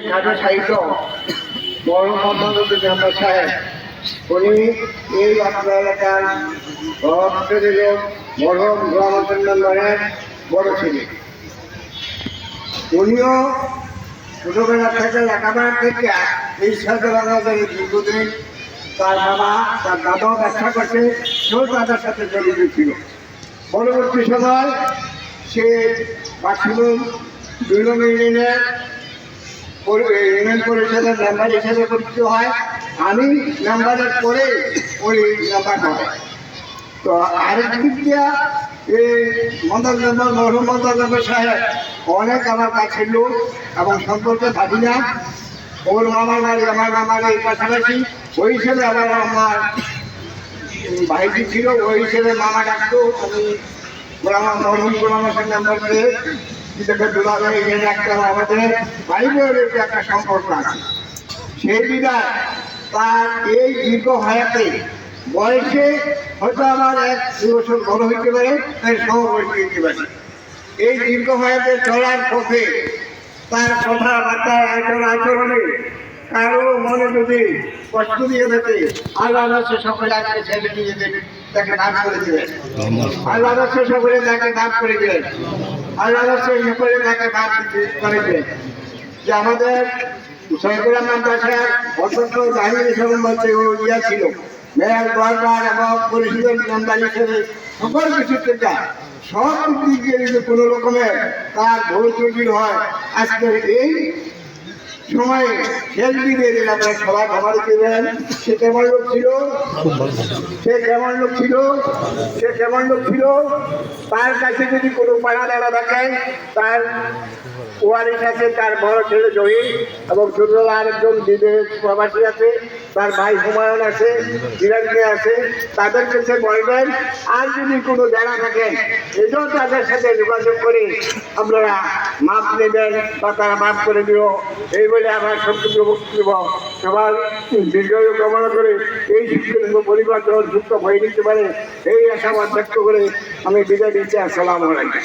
সাধু সাহিত্য মরহম্মদ মেম্বার সাহেব, উনি এই আপনার এলাকার মরহম গোলাম মেম্বারের বড় ছেলে। উনিও ছোটবেলা থেকে লেখাপড়া থেকে এই সাথে বাংলাদেশে দীর্ঘদিন তার বাবা তার দাদাও ব্যবসা করছে, সেও তাদের সাথে জড়িত ছিল। পরবর্তী সময় সে বাথরুম 2 নং ইউনিয়নের ইউনিয়ন পরিষদের মেম্বার হিসেবে পরিচিত হয়। আমি মেম্বারের পরে ওই মেম্বার হয়। তো আরেক দিক দিয়া এই মন্দার মেম্বার মরহুম মন্দার মেম্বার সাহেব অনেক আমার কাছের লোক এবং সম্পর্কে ভাবি না। ওর মামার বাড়ি আমার মামার এই পাশাপাশি, ওই হিসেবে আমার ভাইটি ছিল, ওই হিসেবে মামা ডাকতো। আমি মরহুম গোলাম হোসেন মেম্বার করে আমাদের ভাই বোনের একটা সম্পর্ক আছে। সেই বিধায় তার এই দীর্ঘ হায়াতে বয়সে হয়তো আমার 1-2 বছর বড় হইতে পারে, সমবয়সী হইতে পারে। এই দীর্ঘ হায়াতে চলার পথে তার কথাবার্তা আচরণে কারো মনে যদি কষ্ট দিয়ে থাকে, আল্লাহ সকলে আজকে ছেড়ে দিয়ে দেবে, তাকে নাম করে দেবেন। আল্লাহ সকলে তাকে নাম করে দেবেন। আল্লাহ সকলে তাকে নাম করে দেবেন। যে আমাদের সৈয়দুল মাদ্রাসার অত্যন্ত জাহির বলতে ইয়া ছিল, মেয়র দরবার এবং পরিষদের মেম্বার হিসেবে সকল কিছু থেকে সব দিক দিয়ে যদি কোনো রকমের তার ভুল হয়, আজকের এই সময়ে শেষ দিকে আপনার সবাই খবর দেবেন। সে কেমন লোক ছিল, সে কেমন লোক ছিল, সে কেমন লোক ছিল। তার কাছে যদি কোনো পাড়া দাঁড়া থাকেন, তার ওয়ারিশ আছে, তার বড় ছেলে জহির এবং ছোটবেলা আরেকজন বিদেশ প্রবাসী আছে, তার ভাই হুমায়ুন আছে, বিরাজে আছে, তাদের কাছে বলবেন। আর যদি কোনো জানা থাকেন, এটাও তাদের সাথে যোগাযোগ করে আপনারা মাপ নেবেন বা তারা মাপ করে দিল। এই বলে আমার সংক্ষিপ্ত বক্তব্য সবার দীর্ঘায়ু কামনা করে এই শিক্ষিত পরিবার যখন যুক্ত হয়ে নিতে পারে এই আশাবাদ ব্যক্ত করে আমি বিদায় দিচ্ছি। আসসালামু আলাইকুম।